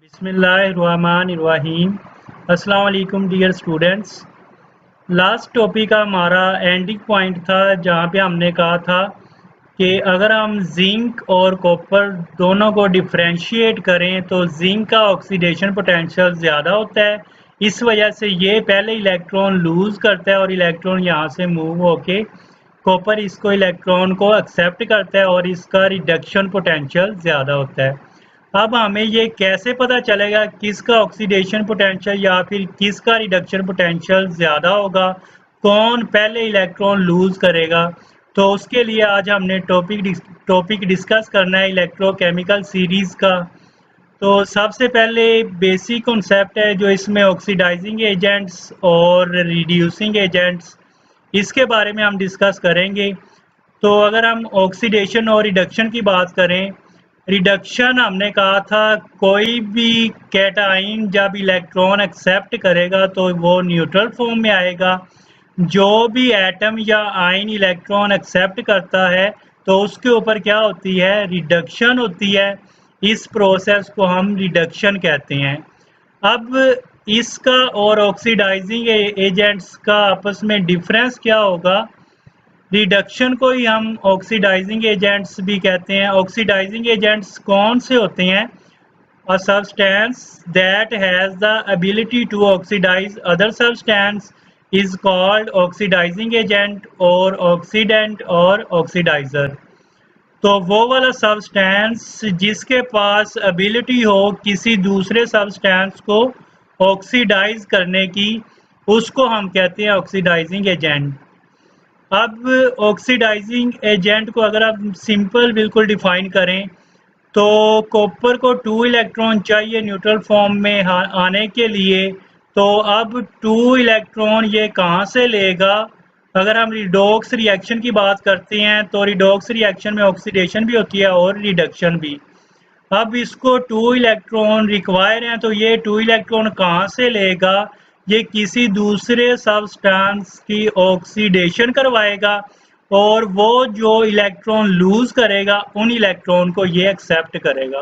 बिस्मिल्लाहिर्रहमानिर्रहीम। अस्सलाम वालेकुम डियर स्टूडेंट्स। लास्ट टॉपिक का हमारा एंडिंग पॉइंट था जहाँ पे हमने कहा था कि अगर हम जिंक और कॉपर दोनों को डिफरेंशिएट करें तो जिंक का ऑक्सीडेशन पोटेंशियल ज़्यादा होता है। इस वजह से ये पहले इलेक्ट्रॉन लूज़ करता है और इलेक्ट्रॉन यहाँ से मूव होके कॉपर इसको इलेक्ट्रॉन को एक्सेप्ट करता है और इसका रिडक्शन पोटेंशियल ज़्यादा होता है। अब हमें ये कैसे पता चलेगा किसका ऑक्सीडेशन पोटेंशियल या फिर किसका रिडक्शन पोटेंशियल ज़्यादा होगा, कौन पहले इलेक्ट्रॉन लूज करेगा। तो उसके लिए आज हमने टॉपिक डिस्कस करना है इलेक्ट्रोकेमिकल सीरीज़ का। तो सबसे पहले बेसिक कॉन्सेप्ट है जो इसमें ऑक्सीडाइजिंग एजेंट्स और रिड्यूसिंग एजेंट्स, इसके बारे में हम डिस्कस करेंगे। तो अगर हम ऑक्सीडेशन और रिडक्शन की बात करें, रिडक्शन हमने कहा था कोई भी कैटाइन जब इलेक्ट्रॉन एक्सेप्ट करेगा तो वो न्यूट्रल फॉर्म में आएगा। जो भी एटम या आयन इलेक्ट्रॉन एक्सेप्ट करता है तो उसके ऊपर क्या होती है, रिडक्शन होती है। इस प्रोसेस को हम रिडक्शन कहते हैं। अब इसका और ऑक्सीडाइजिंग एजेंट्स का आपस में डिफरेंस क्या होगा। रिडक्शन को ही हम ऑक्सीडाइजिंग एजेंट्स भी कहते हैं। ऑक्सीडाइजिंग एजेंट्स कौन से होते हैं? A substance that has the ability to oxidise other substance is called oxidising agent और ऑक्सीडेंट और ऑक्सीडाइजर। तो वो वाला सब्सटेंस जिसके पास एबिलिटी हो किसी दूसरे सब्सटेंस को ऑक्सीडाइज करने की, उसको हम कहते हैं ऑक्सीडाइजिंग एजेंट। अब ऑक्सीडाइजिंग एजेंट को अगर आप सिंपल बिल्कुल डिफाइन करें तो कॉपर को 2 इलेक्ट्रॉन चाहिए न्यूट्रल फॉर्म में आने के लिए। तो अब 2 इलेक्ट्रॉन ये कहाँ से लेगा? अगर हम रिडॉक्स रिएक्शन की बात करते हैं तो रिडॉक्स रिएक्शन में ऑक्सीडेशन भी होती है और रिडक्शन भी। अब इसको 2 इलेक्ट्रॉन रिक्वायर हैं तो ये 2 इलेक्ट्रॉन कहाँ से लेगा? ये किसी दूसरे सब्सटेंस की ऑक्सीडेशन करवाएगा और वो जो इलेक्ट्रॉन लूज करेगा उन इलेक्ट्रॉन को ये एक्सेप्ट करेगा।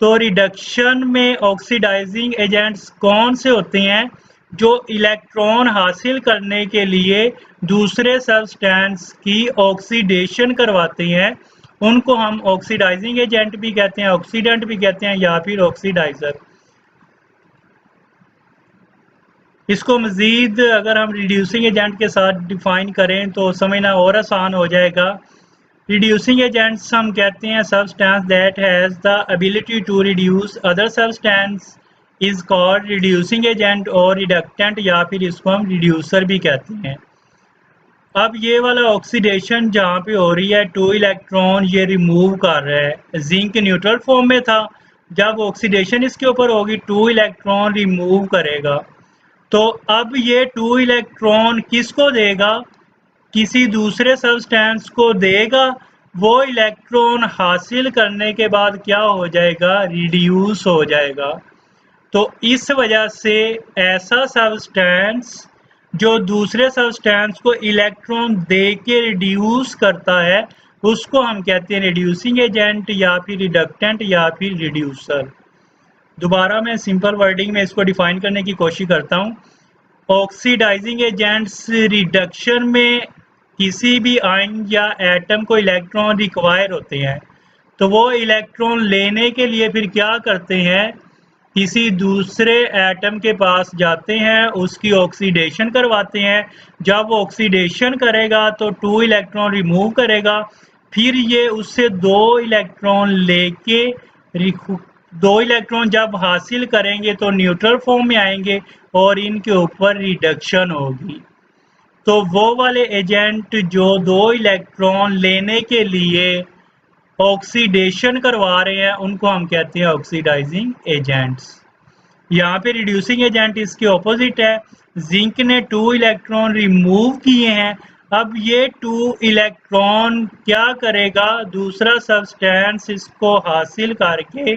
तो रिडक्शन में ऑक्सीडाइजिंग एजेंट्स कौन से होते हैं? जो इलेक्ट्रॉन हासिल करने के लिए दूसरे सब्सटेंस की ऑक्सीडेशन करवाते हैं, उनको हम ऑक्सीडाइजिंग एजेंट भी कहते हैं, ऑक्सीडेंट भी कहते हैं या फिर ऑक्सीडाइजर। इसको मज़ीद अगर हम रिड्यूसिंग एजेंट के साथ डिफाइन करें तो समझना और आसान हो जाएगा। रिड्यूसिंग एजेंट्स हम कहते हैं substance that has the ability to reduce other substance is called reducing agent और रिडक्टेंट या फिर इसको हम रिड्यूसर भी कहते हैं। अब ये वाला ऑक्सीडेशन जहाँ पे हो रही है 2 इलेक्ट्रॉन ये रिमूव कर रहा है। जिंक न्यूट्रल फॉर्म में था, जब ऑक्सीडेशन इसके ऊपर होगी 2 इलेक्ट्रॉन रिमूव करेगा। तो अब ये 2 इलेक्ट्रॉन किसको देगा? किसी दूसरे सब्सटेंस को देगा। वो इलेक्ट्रॉन हासिल करने के बाद क्या हो जाएगा? रिड्यूस हो जाएगा। तो इस वजह से ऐसा सब्सटेंस जो दूसरे सब्सटेंस को इलेक्ट्रॉन दे के रिड्यूस करता है उसको हम कहते हैं रिड्यूसिंग एजेंट या फिर रिडक्टेंट या फिर रिड्यूसर। दोबारा मैं सिंपल वर्डिंग में इसको डिफाइन करने की कोशिश करता हूँ। ऑक्सीडाइजिंग एजेंट्स रिडक्शन में किसी भी आयन या एटम को इलेक्ट्रॉन रिक्वायर होते हैं, तो वो इलेक्ट्रॉन लेने के लिए फिर क्या करते हैं? किसी दूसरे एटम के पास जाते हैं, उसकी ऑक्सीडेशन करवाते हैं। जब वो ऑक्सीडेशन करेगा तो 2 इलेक्ट्रॉन रिमूव करेगा, फिर ये उससे 2 इलेक्ट्रॉन लेके 2 इलेक्ट्रॉन जब हासिल करेंगे तो न्यूट्रल फॉर्म में आएंगे और इनके ऊपर रिडक्शन होगी। तो वो वाले एजेंट जो 2 इलेक्ट्रॉन लेने के लिए ऑक्सीडेशन करवा रहे हैं उनको हम कहते हैं ऑक्सीडाइजिंग एजेंट्स। यहाँ पे रिड्यूसिंग एजेंट इसके ऑपोजिट है। जिंक ने 2 इलेक्ट्रॉन रिमूव किए हैं। अब ये 2 इलेक्ट्रॉन क्या करेगा? दूसरा सब्सटेंस इसको हासिल करके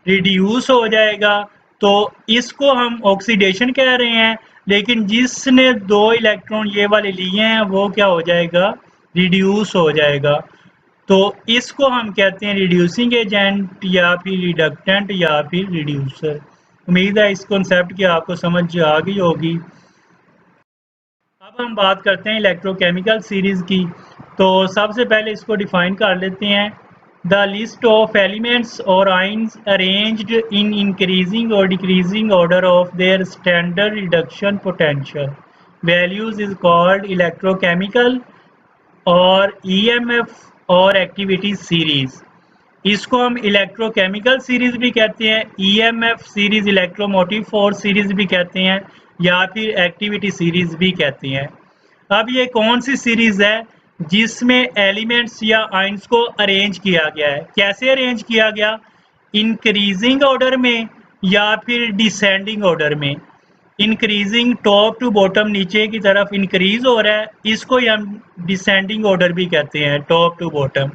रिड्यूस हो जाएगा। तो इसको हम ऑक्सीडेशन कह रहे हैं, लेकिन जिसने 2 इलेक्ट्रॉन ये वाले लिए हैं वो क्या हो जाएगा? रिड्यूस हो जाएगा। तो इसको हम कहते हैं रिड्यूसिंग एजेंट या फिर रिडक्टेंट या फिर रिड्यूसर। उम्मीद है इस कॉन्सेप्ट की आपको समझ आ गई होगी। अब हम बात करते हैं इलेक्ट्रोकेमिकल सीरीज़ की। तो सबसे पहले इसको डिफाइन कर लेते हैं। द लिस्ट ऑफ एलिमेंट्स और आइंस अरेंज्ड इन इंक्रीजिंग और decreasing order of their standard reduction potential values is called electrochemical और ईएमएफ और एक्टिविटी सीरीज। इसको हम इलेक्ट्रोकेमिकल सीरीज भी कहते हैं, EMF series, electromotive force series भी कहते हैं या फिर एक्टिविटी सीरीज भी कहते हैं। अब ये कौन सी सीरीज है जिसमें एलिमेंट्स या आइंस को अरेंज किया गया है? कैसे अरेंज किया गया? इंक्रीजिंग ऑर्डर में या फिर डिसेंडिंग ऑर्डर में? इंक्रीजिंग टॉप टू बॉटम, नीचे की तरफ इंक्रीज हो रहा है, इसको ही हम डिसेंडिंग ऑर्डर भी कहते हैं, टॉप टू बॉटम।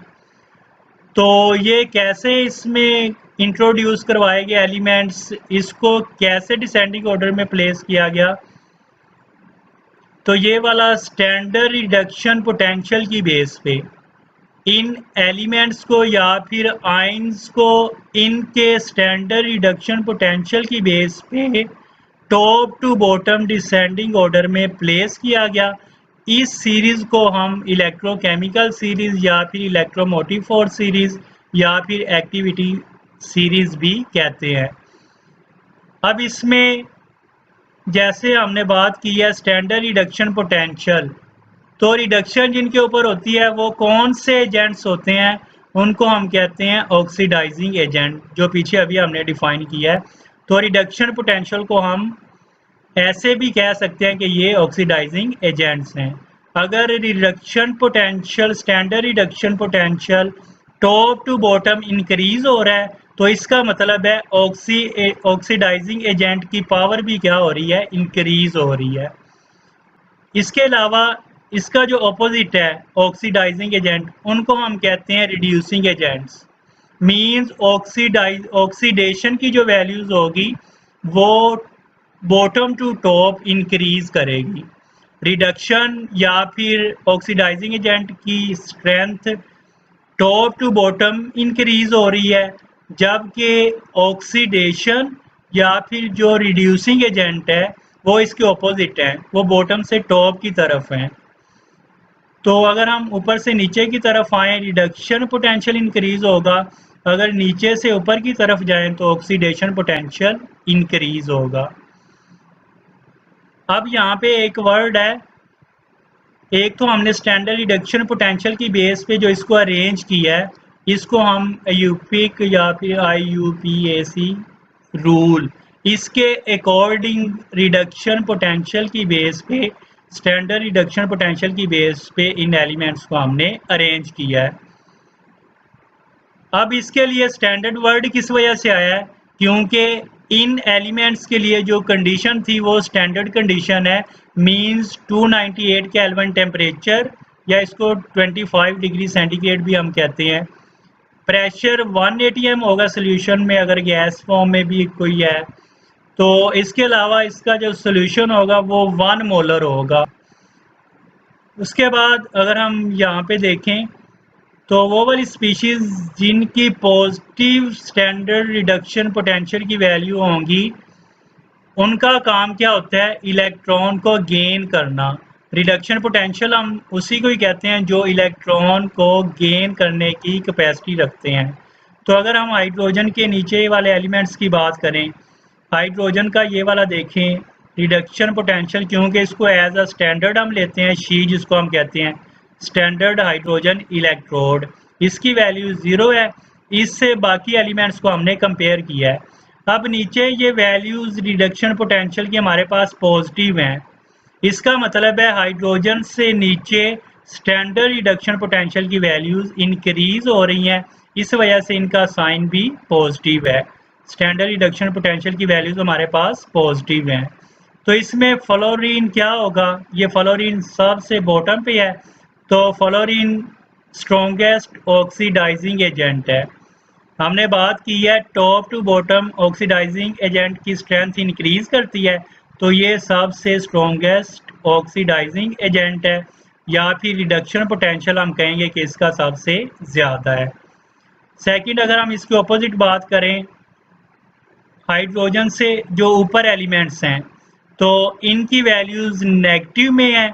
तो ये कैसे इसमें इंट्रोड्यूस करवाए गए एलिमेंट्स, इसको कैसे डिसेंडिंग ऑर्डर में प्लेस किया गया? तो ये वाला स्टैंडर्ड रिडक्शन पोटेंशियल की बेस पे इन एलिमेंट्स को या फिर आइंस को इनके स्टैंडर्ड रिडक्शन पोटेंशियल की बेस पे top to bottom descending order में प्लेस किया गया। इस सीरीज को हम इलेक्ट्रोकेमिकल सीरीज या फिर इलेक्ट्रोमोटिव फोर्स सीरीज या फिर एक्टिविटी सीरीज भी कहते हैं। अब इसमें जैसे हमने बात की है स्टैंडर्ड रिडक्शन पोटेंशियल, तो रिडक्शन जिनके ऊपर होती है वो कौन से एजेंट्स होते हैं? उनको हम कहते हैं ऑक्सीडाइजिंग एजेंट, जो पीछे अभी हमने डिफाइन किया है। तो रिडक्शन पोटेंशियल को हम ऐसे भी कह सकते हैं कि ये ऑक्सीडाइजिंग एजेंट्स हैं। अगर reduction potential, standard reduction potential top to bottom increase हो रहा है तो इसका मतलब है ऑक्सीडाइजिंग एजेंट की पावर भी क्या हो रही है? इंक्रीज हो रही है। इसके अलावा इसका जो ऑपोजिट है ऑक्सीडाइजिंग एजेंट, उनको हम कहते हैं रिड्यूसिंग एजेंट्स। मींस ऑक्सीडेशन की जो वैल्यूज होगी वो बॉटम टू टॉप इंक्रीज करेगी। रिडक्शन या फिर ऑक्सीडाइजिंग एजेंट की strength top to bottom increase हो रही है, जबकि ऑक्सीडेशन या फिर जो रिड्यूसिंग एजेंट है वो इसके ऑपोजिट है, वो बॉटम से टॉप की तरफ है। तो अगर हम ऊपर से नीचे की तरफ आए रिडक्शन पोटेंशियल इंक्रीज होगा, अगर नीचे से ऊपर की तरफ जाएं तो ऑक्सीडेशन पोटेंशियल इंक्रीज होगा। अब यहाँ पे एक वर्ड है, एक तो हमने स्टैंडर्ड रिडक्शन पोटेंशियल की बेस पे जो इसको अरेंज किया है, इसको हम यूपिक या फिर IUPAC रूल, इसके अकॉर्डिंग रिडक्शन पोटेंशियल की बेस पे, स्टैंडर्ड रिडक्शन पोटेंशियल की बेस पे इन एलिमेंट्स को हमने अरेंज किया है। अब इसके लिए स्टैंडर्ड वर्ड किस वजह से आया है? क्योंकि इन एलिमेंट्स के लिए जो कंडीशन थी वो स्टैंडर्ड कंडीशन है, मींस 298 केल्विन टेम्परेचर या इसको 25 डिग्री सेंटीग्रेड भी हम कहते हैं। प्रेशर 1 atm होगा सोल्यूशन में, अगर गैस फॉर्म में भी कोई है तो। इसके अलावा इसका जो सोल्यूशन होगा वो 1 मोलर होगा। उसके बाद अगर हम यहाँ पे देखें तो वो वाली स्पीशीज जिनकी पॉजिटिव स्टैंडर्ड रिडक्शन पोटेंशियल की वैल्यू होंगी, उनका काम क्या होता है? इलेक्ट्रॉन को गेन करना। रिडक्शन पोटेंशियल हम उसी को ही कहते हैं जो इलेक्ट्रॉन को गेन करने की कैपेसिटी रखते हैं। तो अगर हम हाइड्रोजन के नीचे वाले एलिमेंट्स की बात करें, हाइड्रोजन का ये वाला देखें रिडक्शन पोटेंशियल, क्योंकि इसको एज अ स्टैंडर्ड हम लेते हैं, शी जिसको हम कहते हैं स्टैंडर्ड हाइड्रोजन इलेक्ट्रोड, इसकी वैल्यू 0 है। इससे बाकी एलिमेंट्स को हमने कंपेयर किया है। अब नीचे ये वैल्यूज रिडक्शन पोटेंशियल की हमारे पास पॉजिटिव हैं, इसका मतलब है हाइड्रोजन से नीचे स्टैंडर्ड रिडक्शन पोटेंशियल की वैल्यूज इंक्रीज हो रही हैं, इस वजह से इनका साइन भी पॉजिटिव है। स्टैंडर्ड रिडक्शन पोटेंशियल की वैल्यूज हमारे पास पॉजिटिव हैं। तो इसमें फ्लोरीन क्या होगा? ये फ्लोरीन सबसे बॉटम पे है, तो फ्लोरीन स्ट्रॉन्गेस्ट ऑक्सीडाइजिंग एजेंट है। हमने बात की है top to bottom oxidising agent की स्ट्रेंथ इंक्रीज करती है, तो ये सबसे स्ट्रॉन्गेस्ट ऑक्सीडाइजिंग एजेंट है। या फिर रिडक्शन पोटेंशियल हम कहेंगे कि इसका सबसे ज़्यादा है। सेकंड, अगर हम इसके ऑपोजिट बात करें, हाइड्रोजन से जो ऊपर एलिमेंट्स हैं तो इनकी वैल्यूज़ नेगेटिव में है।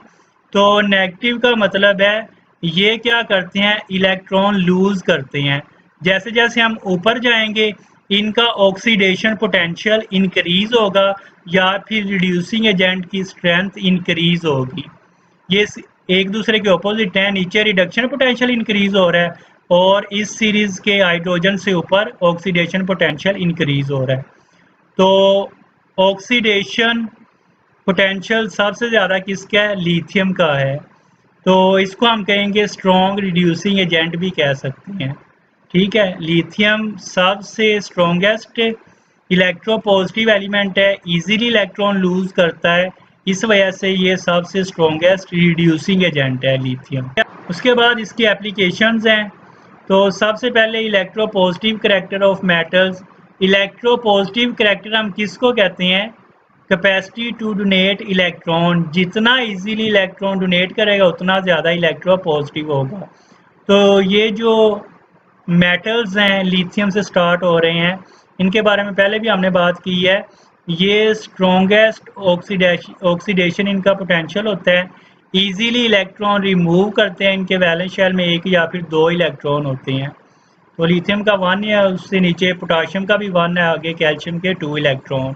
तो नेगेटिव का मतलब है ये क्या करते हैं, इलेक्ट्रॉन लूज़ करते हैं। जैसे जैसे हम ऊपर जाएंगे इनका ऑक्सीडेशन पोटेंशियल इंक्रीज होगा या फिर रिड्यूसिंग एजेंट की स्ट्रेंथ इंक्रीज होगी। ये एक दूसरे के ऑपोजिट हैं। नीचे रिडक्शन पोटेंशियल इंक्रीज हो रहा है और इस सीरीज के हाइड्रोजन से ऊपर ऑक्सीडेशन पोटेंशियल इंक्रीज हो रहा है। तो ऑक्सीडेशन पोटेंशियल सबसे ज़्यादा किसका है, लिथियम का है। तो इसको हम कहेंगे स्ट्रॉन्ग रिड्यूसिंग एजेंट भी कह सकते हैं। ठीक है, लिथियम सबसे स्ट्रॉन्गेस्ट इलेक्ट्रोपॉजिटिव एलिमेंट है, इजीली इलेक्ट्रॉन लूज करता है, इस वजह से ये सबसे स्ट्रॉन्गेस्ट रिड्यूसिंग एजेंट है लिथियम। उसके बाद इसकी एप्लीकेशंस हैं। तो सबसे पहले electropositive character of metals. Electropositive character हम किसको कहते हैं, कैपेसिटी टू डोनेट इलेक्ट्रॉन। जितना इजीली इलेक्ट्रॉन डोनेट करेगा उतना ज़्यादा इलेक्ट्रोपॉजिटिव होगा। तो ये जो मेटल्स हैं लिथियम से स्टार्ट हो रहे हैं, इनके बारे में पहले भी हमने बात की है। ये स्ट्रॉन्गेस्ट ऑक्सीडेशन इनका पोटेंशियल होता है, इजीली इलेक्ट्रॉन रिमूव करते हैं। इनके वैलेंस शेल में एक या फिर दो इलेक्ट्रॉन होते हैं। तो लिथियम का 1 है, उससे नीचे पोटाशियम का भी 1 है, आगे कैल्शियम के 2 इलेक्ट्रॉन।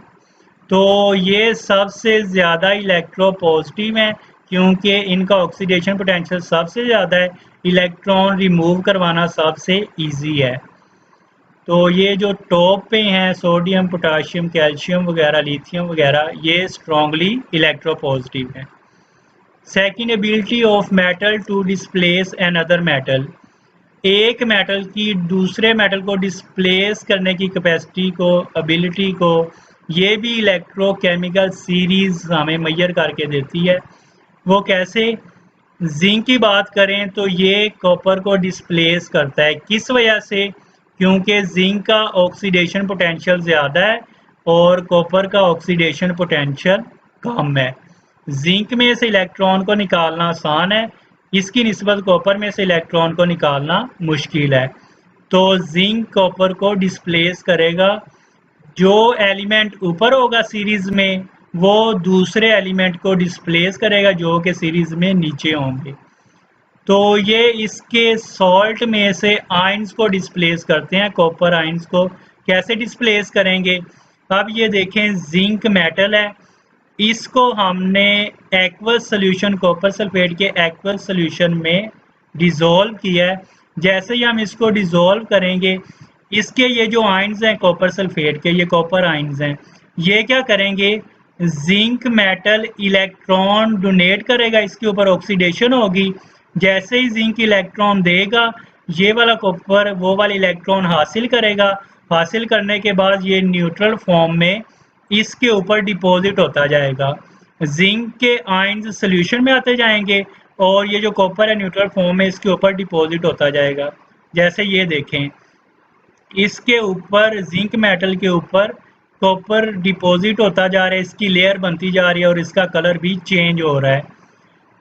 तो ये सबसे ज़्यादा इलेक्ट्रोपॉजिटिव हैं क्योंकि इनका ऑक्सीडेशन पोटेंशियल सबसे ज़्यादा है, इलेक्ट्रॉन रिमूव करवाना सबसे इजी है। तो ये जो टॉप पे हैं सोडियम, पोटाशियम, कैल्शियम वगैरह, लिथियम वगैरह, ये स्ट्रॉन्गली इलेक्ट्रोपॉजिटिव हैं। Second, ability of metal to displace an other metal. एक मेटल की दूसरे मेटल को डिस्प्लेस करने की कैपेसिटी को, एबिलिटी को, ये भी इलेक्ट्रोकेमिकल सीरीज हमें मैयर करके देती है। वो कैसे, जिंक की बात करें तो ये कॉपर को डिस्प्लेस करता है। किस वजह से, क्योंकि जिंक का ऑक्सीडेशन पोटेंशियल ज़्यादा है और कॉपर का ऑक्सीडेशन पोटेंशियल कम है। जिंक में से इलेक्ट्रॉन को निकालना आसान है, इसकी निस्बत कॉपर में से इलेक्ट्रॉन को निकालना मुश्किल है। तो जिंक कॉपर को डिस्प्लेस करेगा। जो एलिमेंट ऊपर होगा सीरीज में वो दूसरे एलिमेंट को डिस्प्लेस करेगा जो कि सीरीज में नीचे होंगे। तो ये इसके सॉल्ट में से आयंस को डिस्प्लेस करते हैं, कॉपर आयंस को। कैसे डिस्प्लेस करेंगे, अब ये देखें, जिंक मेटल है, इसको हमने एक्वस सोल्यूशन, कॉपर सल्फेट के एक्वस सोल्यूशन में डिज़ोल्व किया है। जैसे ही हम इसको डिज़ोल्व करेंगे, इसके ये जो आयंस हैं कॉपर सल्फेट के, ये कॉपर आयंस हैं, ये क्या करेंगे, जिंक मेटल इलेक्ट्रॉन डोनेट करेगा, इसके ऊपर ऑक्सीडेशन होगी। जैसे ही जिंक इलेक्ट्रॉन देगा, ये वाला कॉपर वो वाला इलेक्ट्रॉन हासिल करेगा। हासिल करने के बाद ये न्यूट्रल फॉर्म में इसके ऊपर डिपॉजिट होता जाएगा। जिंक के आयंस सोल्यूशन में आते जाएंगे और ये जो कॉपर है न्यूट्रल फॉर्म में इसके ऊपर डिपॉजिट होता जाएगा। जैसे ये देखें, इसके ऊपर जिंक मेटल के ऊपर कॉपर डिपॉजिट होता जा रहा है, इसकी लेयर बनती जा रही है और इसका कलर भी चेंज हो रहा है।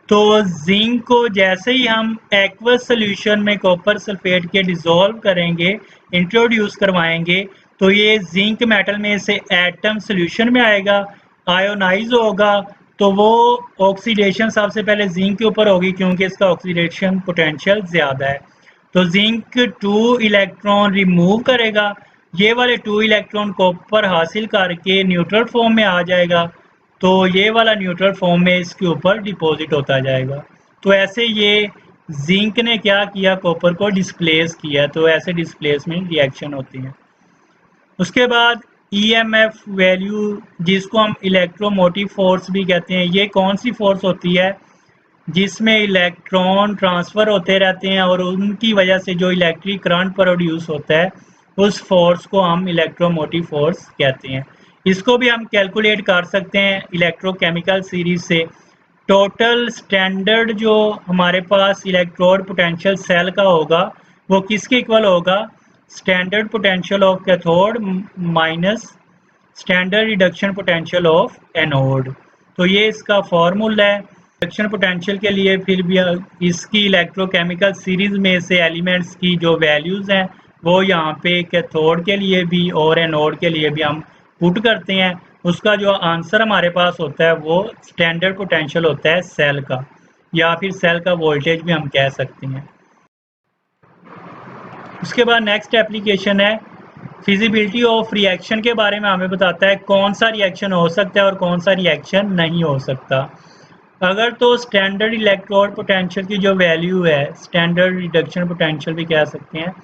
तो जिंक को जैसे ही हम एक्वस सोल्यूशन में कॉपर सल्फेट के डिज़ोल्व करेंगे, इंट्रोड्यूस करवाएंगे, तो ये जिंक मेटल में से एटम सोल्यूशन में आएगा, आयोनाइज होगा। तो वो ऑक्सीडेशन सबसे पहले जिंक के ऊपर होगी क्योंकि इसका ऑक्सीडेशन पोटेंशियल ज़्यादा है। तो जिंक 2 इलेक्ट्रॉन रिमूव करेगा, ये वाले 2 इलेक्ट्रॉन कॉपर हासिल करके न्यूट्रल फॉर्म में आ जाएगा। तो ये वाला न्यूट्रल फॉर्म में इसके ऊपर डिपॉजिट होता जाएगा। तो ऐसे ये जिंक ने क्या किया, कॉपर को डिस्प्लेस किया। तो ऐसे डिस्प्लेसमेंट रिएक्शन होती है। उसके बाद ईएमएफ वैल्यू, जिसको हम इलेक्ट्रोमोटिव फोर्स भी कहते हैं, ये कौन सी फोर्स होती है, जिसमें इलेक्ट्रॉन ट्रांसफ़र होते रहते हैं और उनकी वजह से जो इलेक्ट्रिक करंट प्रोड्यूस होता है, उस फोर्स को हम इलेक्ट्रोमोटिव फोर्स कहते हैं। इसको भी हम कैलकुलेट कर सकते हैं इलेक्ट्रोकेमिकल सीरीज से। टोटल स्टैंडर्ड जो हमारे पास इलेक्ट्रोड पोटेंशियल सेल का होगा वो किसके इक्वल होगा, standard potential of cathode minus standard reduction potential of anode. तो ये इसका फॉर्मूला है। रिडक्शन पोटेंशियल के लिए फिर भी इसकी इलेक्ट्रोकेमिकल सीरीज में से एलिमेंट्स की जो वैल्यूज़ हैं वो यहाँ पे कैथोड के लिए भी और एनोड के लिए भी हम पुट करते हैं। उसका जो आंसर हमारे पास होता है वो स्टैंडर्ड पोटेंशियल होता है सेल का, या फिर सेल का वोल्टेज भी हम कह सकते हैं। उसके बाद नेक्स्ट एप्लीकेशन है फिजिबिलिटी ऑफ रिएक्शन के बारे में हमें बताता है कौन सा रिएक्शन हो सकता है और कौन सा रिएक्शन नहीं हो सकता। अगर तो स्टैंडर्ड इलेक्ट्रोड पोटेंशियल की जो वैल्यू है, स्टैंडर्ड रिडक्शन पोटेंशियल भी कह सकते हैं,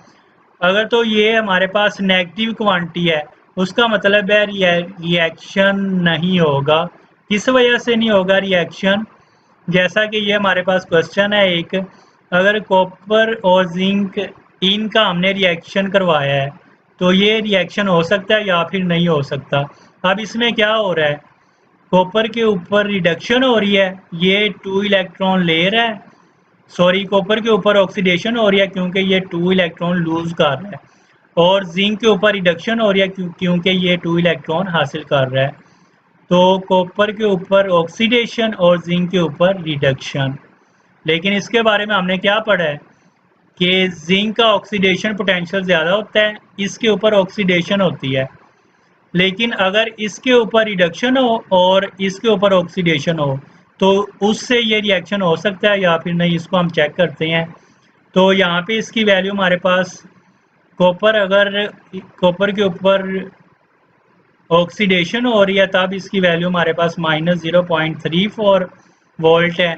अगर तो ये हमारे पास नेगेटिव क्वांटिटी है उसका मतलब है रिएक्शन नहीं होगा। किस वजह से नहीं होगा रिएक्शन? जैसा कि ये हमारे पास क्वेश्चन है एक, अगर कॉपर और जिंक इनका हमने रिएक्शन करवाया है तो ये रिएक्शन हो सकता है या फिर नहीं हो सकता। अब इसमें क्या हो रहा है, कॉपर के ऊपर रिडक्शन हो रही है, ये 2 इलेक्ट्रॉन ले रहा है, सॉरी कॉपर के ऊपर ऑक्सीडेशन हो रही है क्योंकि ये 2 इलेक्ट्रॉन लूज कर रहा है, और जिंक के ऊपर रिडक्शन हो रही है क्योंकि ये 2 इलेक्ट्रॉन हासिल कर रहा है। तो कॉपर के ऊपर ऑक्सीडेशन और जिंक के ऊपर रिडक्शन। लेकिन इसके बारे में हमने क्या पढ़ा है कि जिंक का ऑक्सीडेशन पोटेंशियल ज़्यादा होता है, इसके ऊपर ऑक्सीडेशन होती है। लेकिन अगर इसके ऊपर रिडक्शन हो और इसके ऊपर ऑक्सीडेशन हो तो उससे ये रिएक्शन हो सकता है या फिर नहीं, इसको हम चेक करते हैं। तो यहाँ पे इसकी वैल्यू हमारे पास अगर कॉपर के ऊपर ऑक्सीडेशन हो रही है तब इसकी वैल्यू हमारे पास -0.34 वोल्ट है।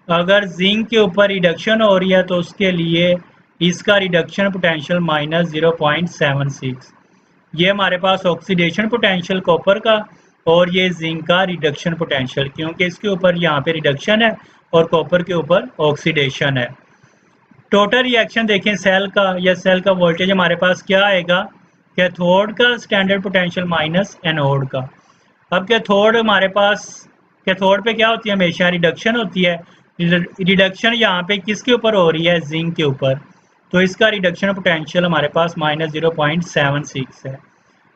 अगर जिंक के ऊपर रिडक्शन हो रही है तो उसके लिए इसका रिडक्शन पोटेंशियल -0.76। ये हमारे पास ऑक्सीडेशन पोटेंशियल कॉपर का और ये जिंक का रिडक्शन पोटेंशियल, क्योंकि इसके ऊपर यहाँ पे रिडक्शन है और कॉपर के ऊपर ऑक्सीडेशन है। टोटल रिएक्शन देखें सेल का, या सेल का वोल्टेज हमारे पास क्या आएगा, कैथोड का स्टैंडर्ड पोटेंशियल माइनस एनोड का। अब कैथोड हमारे पास, कैथोड पे क्या होती है, हमेशा रिडक्शन होती है। रिडक्शन यहाँ पे किसके ऊपर हो रही है, जिंक के ऊपर, तो इसका रिडक्शन पोटेंशियल हमारे पास -0.76 है।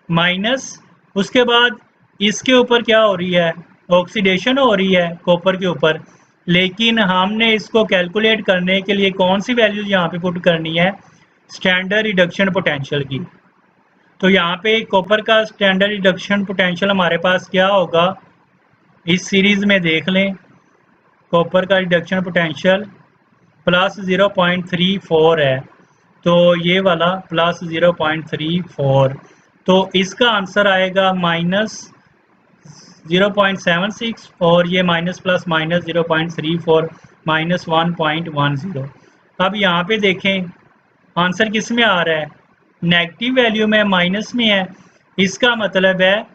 माइनस उसके बाद इसके ऊपर क्या हो रही है, ऑक्सीडेशन हो रही है कॉपर के ऊपर, लेकिन हमने इसको कैलकुलेट करने के लिए कौन सी वैल्यूज यहाँ पे पुट करनी है, स्टैंडर्ड रिडक्शन पोटेंशियल की। तो यहाँ पे कॉपर का स्टैंडर्ड रिडक्शन पोटेंशियल हमारे पास क्या होगा, इस सीरीज में देख लें, कॉपर का रिडक्शन पोटेंशियल +0.34 है, तो ये वाला +0.34, तो इसका आंसर आएगा -0.76, और ये माइनस प्लस माइनस 0.34 -1.10। अब यहाँ पे देखें आंसर किस में आ रहा है, नेगेटिव वैल्यू में, माइनस में है। इसका मतलब है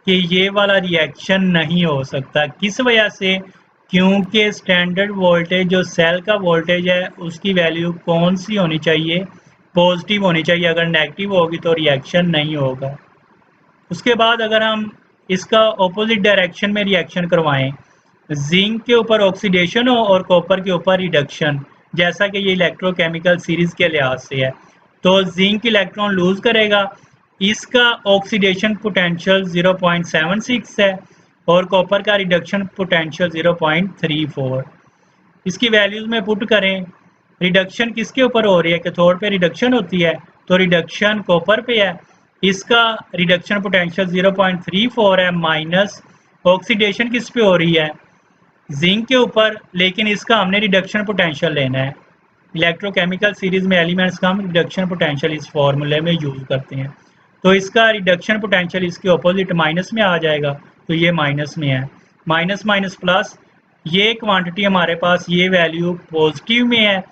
कि ये वाला रिएक्शन नहीं हो सकता। किस वजह से, क्योंकि स्टैंडर्ड वोल्टेज जो सेल का वोल्टेज है उसकी वैल्यू कौन सी होनी चाहिए, पॉजिटिव होनी चाहिए। अगर नेगेटिव होगी तो रिएक्शन नहीं होगा। उसके बाद अगर हम इसका ऑपोजिट डायरेक्शन में रिएक्शन करवाएं, जिंक के ऊपर ऑक्सीडेशन हो और कॉपर के ऊपर रिडक्शन, जैसा कि ये इलेक्ट्रोकेमिकल सीरीज के लिहाज से है, तो जिंक इलेक्ट्रॉन लूज करेगा, इसका ऑक्सीडेशन पोटेंशियल 0.76 है और कॉपर का रिडक्शन पोटेंशियल 0.34। इसकी वैल्यूज में पुट करें, रिडक्शन किसके ऊपर हो रही है, कैथोड पे रिडक्शन होती है, तो रिडक्शन कॉपर पे है, इसका रिडक्शन पोटेंशियल 0.34 है, माइनस ऑक्सीडेशन किस पे हो रही है, जिंक के ऊपर, लेकिन इसका हमने रिडक्शन पोटेंशियल लेना है। इलेक्ट्रोकेमिकल सीरीज में एलिमेंट्स का हम रिडक्शन पोटेंशियल इस फॉर्मूले में यूज करते हैं, तो इसका रिडक्शन पोटेंशियल इसके ऑपोजिट माइनस में आ जाएगा, तो ये माइनस में है, माइनस माइनस प्लस, ये क्वांटिटी हमारे पास ये वैल्यू पॉजिटिव में है,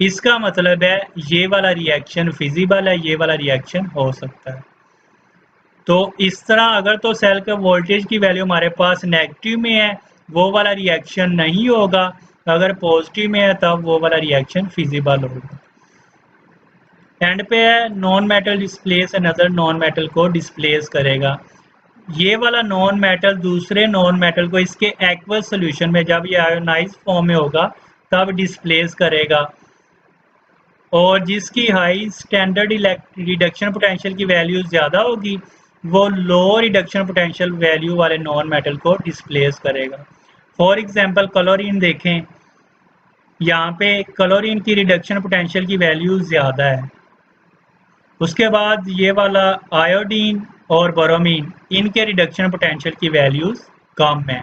इसका मतलब है ये वाला रिएक्शन फिजिबल है, ये वाला रिएक्शन हो सकता है। तो इस तरह अगर तो सेल के वोल्टेज की वैल्यू हमारे पास नेगेटिव में है वो वाला रिएक्शन नहीं होगा, अगर पॉजिटिव में है तब वो वाला रिएक्शन फिजिबल होगा। एंड पे है non metal displace another non metal को डिस्प्लेस करेगा। ये वाला नॉन मेटल दूसरे नॉन मेटल को इसके एक्वस सोल्यूशन में, जब ये आयोनाइज फॉर्म में होगा तब डिस्प्लेस करेगा, और जिसकी हाई स्टैंडर्ड रिडक्शन पोटेंशियल की वैल्यू ज़्यादा होगी वो लो रिडक्शन पोटेंशियल वैल्यू वाले नॉन मेटल को डिस्प्लेस करेगा। फॉर एग्जांपल क्लोरीन देखें, यहाँ पे क्लोरीन की रिडक्शन पोटेंशियल की वैल्यू ज़्यादा है। उसके बाद ये वाला आयोडीन और बोरोमीन, इनके रिडक्शन पोटेंशियल की वैल्यूज़ कम है।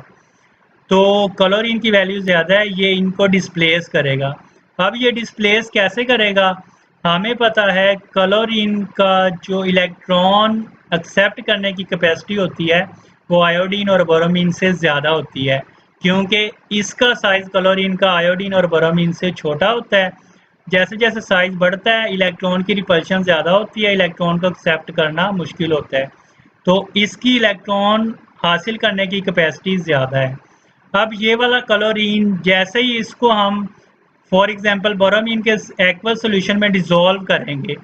तो क्लोरीन की वैल्यू ज़्यादा है, ये इनको डिस्प्लेस करेगा। अब ये डिस्प्लेस कैसे करेगा? हमें पता है क्लोरीन का जो इलेक्ट्रॉन एक्सेप्ट करने की कैपेसिटी होती है वो आयोडीन और बोरोमीन से ज़्यादा होती है, क्योंकि इसका साइज़ क्लोरीन का आयोडीन और बोरोमीन से छोटा होता है। जैसे जैसे साइज़ बढ़ता है इलेक्ट्रॉन की रिपल्शन ज़्यादा होती है, इलेक्ट्रॉन को एक्सेप्ट करना मुश्किल होता है, तो इसकी इलेक्ट्रॉन हासिल करने की कैपेसिटी ज़्यादा है। अब ये वाला क्लोरीन जैसे ही इसको हम फॉर एग्जांपल बोरोमीन के एक्वस सॉल्यूशन में डिसॉल्व करेंगे,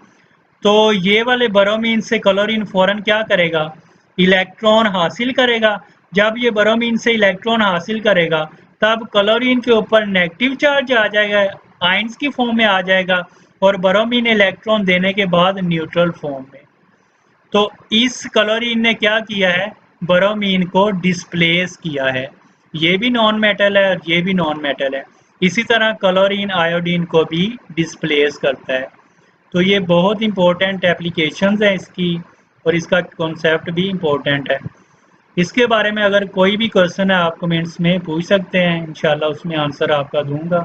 तो ये वाले बोरोमीन से क्लोरीन फ़ौरन क्या करेगा? इलेक्ट्रॉन हासिल करेगा। जब ये बोरोमीन से इलेक्ट्रॉन हासिल करेगा तब क्लोरीन के ऊपर नेगेटिव चार्ज आ जाएगा, आयंस की फॉर्म में आ जाएगा, और बोरोमीन इलेक्ट्रॉन देने के बाद न्यूट्रल फॉर्म में। तो इस क्लोरीन ने क्या किया है? बोरोमीन को डिस्प्लेस किया है। ये भी नॉन मेटल है और ये भी नॉन मेटल है। इसी तरह क्लोरीन आयोडीन को भी डिस्प्लेस करता है। तो ये बहुत इंपॉर्टेंट एप्लीकेशंस हैं इसकी, और इसका कॉन्सेप्ट भी इम्पोर्टेंट है। इसके बारे में अगर कोई भी क्वेश्चन है आप कमेंट्स में पूछ सकते हैं, इंशाल्लाह उसमें आंसर आपका दूंगा।